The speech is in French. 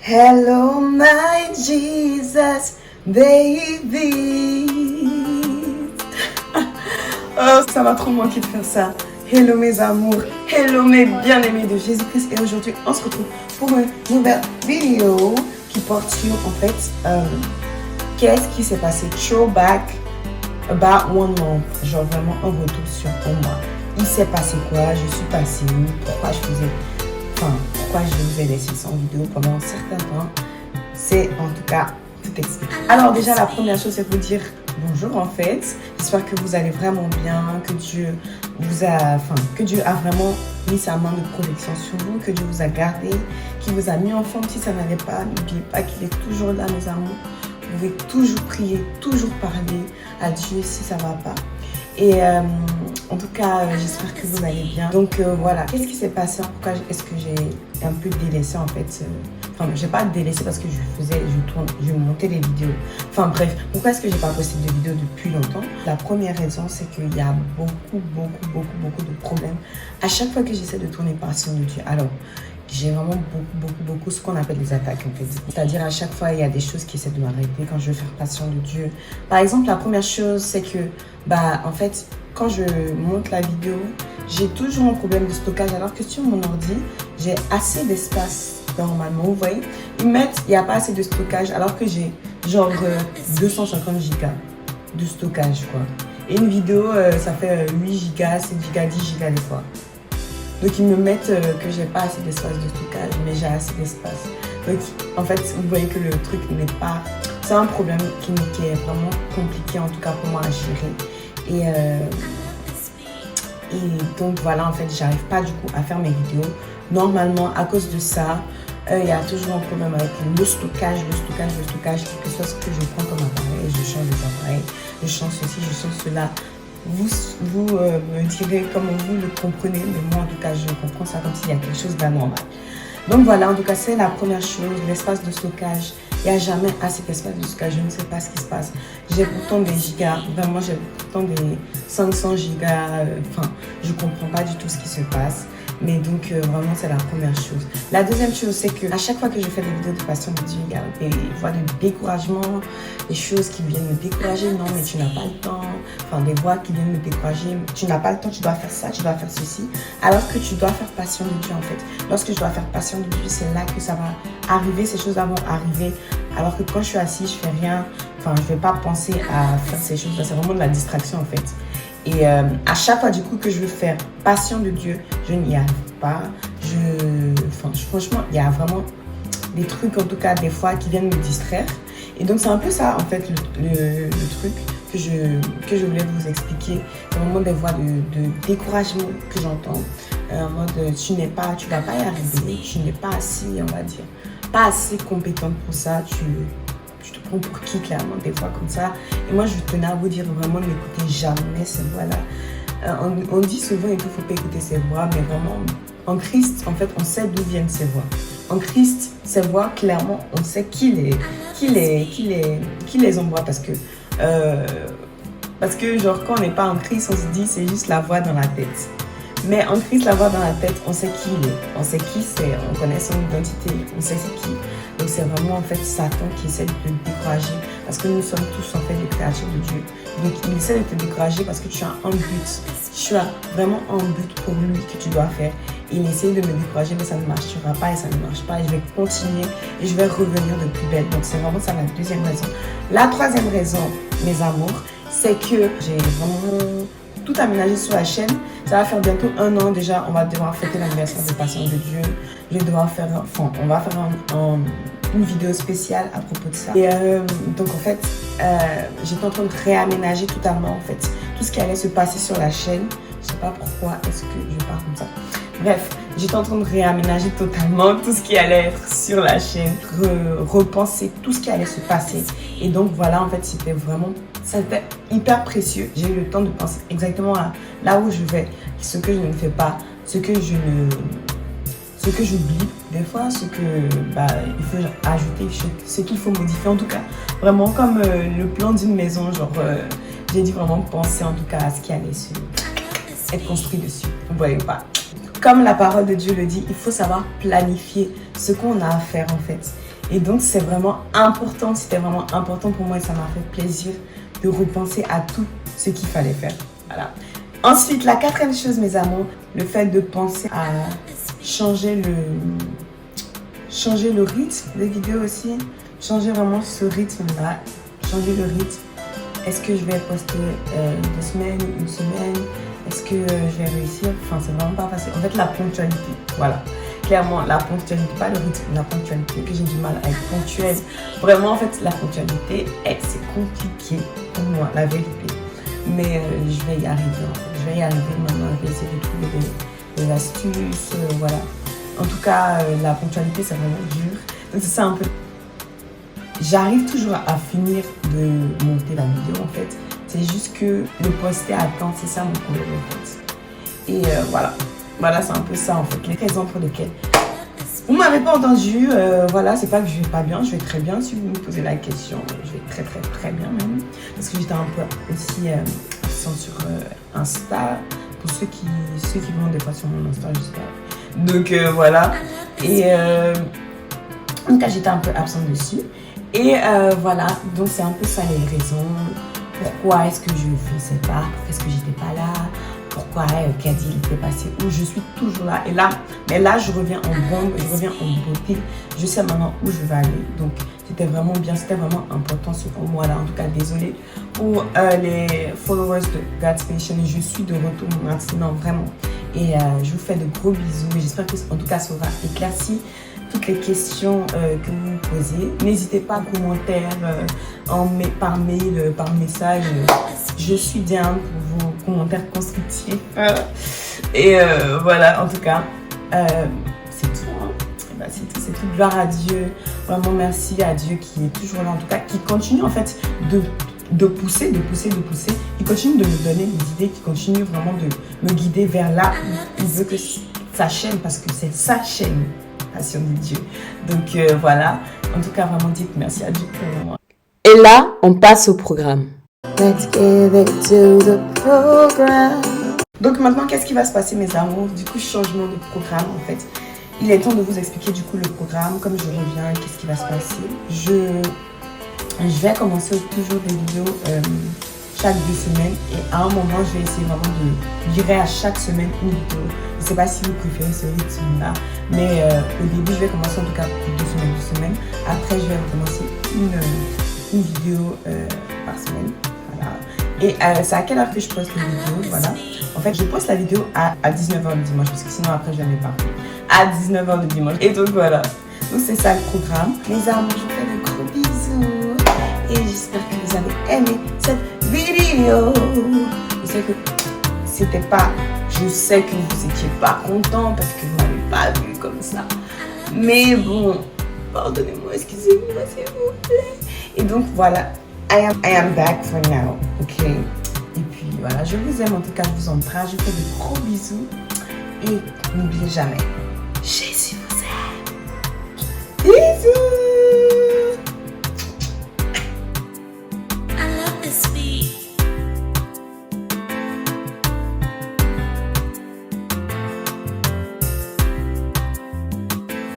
Hello my Jesus, baby. Oh, ça m'a trop manqué de faire ça. Hello mes amours, hello mes bien-aimés de Jésus-Christ. Et aujourd'hui, on se retrouve pour une nouvelle vidéo qui porte sur, en fait, qu'est-ce qui s'est passé. Throwback about 1 month. Genre vraiment un retour sur un mois. Il s'est passé quoi? Je suis passée où? Pourquoi je vous ai laissé sans vidéo pendant un certain temps? C'est en tout cas tout expliqué. Alors déjà, la première chose, c'est vous dire bonjour en fait. J'espère que vous allez vraiment bien, que Dieu a vraiment mis sa main de protection sur vous, que Dieu vous a gardé, qu'il vous a mis en forme. Si ça n'allait pas, n'oubliez pas qu'il est toujours là, mes amours. Vous pouvez toujours prier, toujours parler à Dieu si ça ne va pas. Et en tout cas, j'espère que vous allez bien. Donc voilà, qu'est-ce qui s'est passé? Pourquoi est-ce que j'ai un peu délaissé en fait j'ai pas délaissé parce que je montais les vidéos. Enfin bref, pourquoi est-ce que j'ai pas posté de vidéos depuis longtemps? La première raison, c'est qu'il y a beaucoup de problèmes à chaque fois que j'essaie de tourner Passion de Dieu. Alors, j'ai vraiment beaucoup ce qu'on appelle des attaques en fait. C'est-à-dire à chaque fois, il y a des choses qui essaient de m'arrêter quand je veux faire Passion de Dieu. Par exemple, la première chose, c'est que, en fait, quand je monte la vidéo, j'ai toujours un problème de stockage. Alors que sur mon ordi, j'ai assez d'espace normalement. Vous voyez, il n'y a pas assez de stockage alors que j'ai genre 250 gigas de stockage quoi. Et une vidéo, ça fait 8 gigas, 7 gigas, 10 gigas des fois. Donc ils me mettent que j'ai pas assez d'espace de stockage, mais j'ai assez d'espace. Donc en fait, vous voyez que le truc n'est pas... C'est un problème qui est vraiment compliqué en tout cas pour moi à gérer. Et donc voilà, en fait, j'arrive pas du coup à faire mes vidéos. Normalement, à cause de ça, il y a toujours un problème avec le stockage, quelque chose que je prends comme appareil, je change des appareils, je change ceci, je change cela. Vous me direz comment vous le comprenez, mais moi en tout cas je comprends ça comme s'il y a quelque chose d'anormal. Donc voilà, en tout cas c'est la première chose, l'espace de stockage. Il n'y a jamais assez d'espace de stockage, je ne sais pas ce qui se passe. J'ai pourtant des gigas, vraiment j'ai pourtant des 500 gigas, je ne comprends pas du tout ce qui se passe. Mais donc vraiment c'est la première chose. La deuxième chose, c'est que à chaque fois que je fais des vidéos de Passion de Dieu, il y a des voix de découragement, des choses qui viennent me décourager. Non mais tu n'as pas le temps. Des voix qui viennent me décourager. Tu n'as pas le temps, tu dois faire ça, tu dois faire ceci. Alors que tu dois faire Passion de Dieu en fait. Lorsque je dois faire Passion de Dieu, c'est là que ça va arriver, ces choses-là vont arriver. Alors que quand je suis assise, je fais rien. Je ne vais pas penser à faire ces choses-là. C'est vraiment de la distraction en fait. Et à chaque fois du coup que je veux faire Passion de Dieu, je n'y arrive pas. Franchement, il y a vraiment des trucs en tout cas des fois qui viennent me distraire. Et donc c'est un peu ça en fait le truc que je voulais vous expliquer. C'est vraiment des voix de découragement que j'entends. En mode tu vas pas y arriver, tu n'es pas assez, on va dire, pas assez compétente pour ça, tu te prends pour qui clairement des fois comme ça. Et moi je tenais à vous dire vraiment n'écoutez jamais ces voix-là. On dit souvent qu'il ne faut pas écouter ces voix, mais vraiment en Christ en fait on sait d'où viennent ces voix. En Christ, ces voix clairement on sait qui les envoie parce que genre quand on n'est pas en Christ on se dit c'est juste la voix dans la tête. Mais en Christ, la voix dans la tête, on sait qui il est, on sait qui c'est, on connaît son identité, on sait c'est qui. Donc c'est vraiment en fait Satan qui essaie de te décourager parce que nous sommes tous en fait des créatures de Dieu. Donc il essaie de te décourager parce que tu as un but, tu as vraiment un but pour lui que tu dois faire. Et il essaie de me décourager mais ça ne marchera pas et ça ne marche pas et je vais continuer et je vais revenir de plus belle. Donc c'est vraiment ça la deuxième raison. La troisième raison, mes amours, c'est que j'ai vraiment tout aménagé sur la chaîne. Ça va faire bientôt 1 an déjà. On va devoir fêter l'anniversaire de Passion de Dieu. On va faire une vidéo spéciale à propos de ça. Et donc en fait, j'étais en train de réaménager totalement en fait tout ce qui allait se passer sur la chaîne. Je sais pas pourquoi est-ce que je parle comme ça. Bref, j'étais en train de réaménager totalement tout ce qui allait être sur la chaîne, repenser tout ce qui allait se passer. Et donc voilà, en fait, c'était hyper précieux. J'ai eu le temps de penser exactement à là où je vais, ce que je ne fais pas, ce que j'oublie des fois, ce que il faut ajouter, ce qu'il faut modifier en tout cas. Vraiment comme le plan d'une maison, genre j'ai dû vraiment penser en tout cas à ce qui allait être construit dessus. Vous voyez pas. comme la parole de Dieu le dit, il faut savoir planifier ce qu'on a à faire en fait. Et donc c'est vraiment important, c'était vraiment important pour moi et ça m'a fait plaisir de repenser à tout ce qu'il fallait faire. Voilà. Ensuite, la quatrième chose, mes amours, le fait de penser à changer le rythme des vidéos aussi. Changer vraiment ce rythme-là. Changer le rythme. Est-ce que je vais poster 2 semaines, une semaine? Est-ce que je vais réussir? Enfin, c'est vraiment pas facile. En fait, la ponctualité. Voilà. Clairement, la ponctualité, pas le rythme, la ponctualité, que j'ai du mal à être ponctuelle. Vraiment, en fait, la ponctualité, c'est compliqué pour moi, la vérité. Mais je vais y arriver. En fait. Je vais y arriver maintenant. Je vais essayer de trouver des astuces. Voilà. En tout cas, la ponctualité, c'est vraiment dur. Donc, c'est ça un peu. J'arrive toujours à finir de monter la vidéo, en fait. C'est juste que le poster à temps, c'est ça mon problème, en fait. Et voilà. Voilà, c'est un peu ça, en fait. Les raisons pour lesquelles vous m'avez pas entendu. Voilà, c'est pas que je vais pas bien. Je vais très bien. Si vous me posez la question, je vais très, très, très bien, même. Parce que j'étais un peu aussi absente sur Insta. Pour ceux qui vont des fois sur mon Insta, j'espère. Donc, voilà. Et en tout cas, j'étais un peu absente dessus. Et voilà, donc c'est un peu ça les raisons. Pourquoi est-ce que je ne faisais pas? Pourquoi est-ce que j'étais pas là? Pourquoi Caddy était passé où? Je suis toujours là. Et là, mais là, je reviens en bombe, je reviens en beauté. Je sais maintenant où je vais aller. Donc, c'était vraiment bien, c'était vraiment important pour moi là. En tout cas, désolée pour les followers de God's Passion. Je suis de retour maintenant, vraiment. Et je vous fais de gros bisous. J'espère que, en tout cas, ça aura éclairci toutes les questions que vous me posez. N'hésitez pas en commentaire, par mail, par message. Je suis down pour vos commentaires constructifs. Et voilà, en tout cas, c'est tout. Hein. Ben, c'est tout. Gloire à Dieu. Vraiment, merci à Dieu qui est toujours là, en tout cas, qui continue en fait de pousser. Il continue de me donner des idées, qui continue vraiment de me guider vers là où il veut que sa chaîne, parce que c'est sa chaîne. De Dieu. Donc voilà, en tout cas vraiment dites merci à Dieu pour moi. Et là, on passe au programme. Let's give it to the program. Donc maintenant, qu'est-ce qui va se passer mes amours? Du coup, changement de programme en fait. Il est temps de vous expliquer du coup le programme. Comme je reviens, qu'est-ce qui va se passer? Je vais commencer toujours des vidéos chaque 2 semaines. Et à un moment, je vais essayer vraiment de virer à chaque semaine une vidéo. Je ne sais pas si vous préférez ce rythme-là, mais au début, je vais commencer en tout cas pour 2 semaines. Après, je vais recommencer une vidéo par semaine. Voilà. Et c'est à quelle heure que je poste les vidéos? Voilà. En fait, je poste la vidéo à 19h le dimanche, parce que sinon, après, je vais m'éparpiller. À 19h le dimanche. Et donc, voilà. Donc, c'est ça le programme. Les amis, je vous fais de gros bisous. Et j'espère que vous avez aimé cette vidéo. Je sais que vous n'étiez pas content parce que vous ne m'avez pas vu comme ça. Mais bon, pardonnez-moi, excusez-moi s'il vous plaît. Et donc voilà, I am back for now, ok? Et puis voilà, je vous aime en tout cas, je vous embrasse, je vous fais de gros bisous. Et n'oubliez jamais,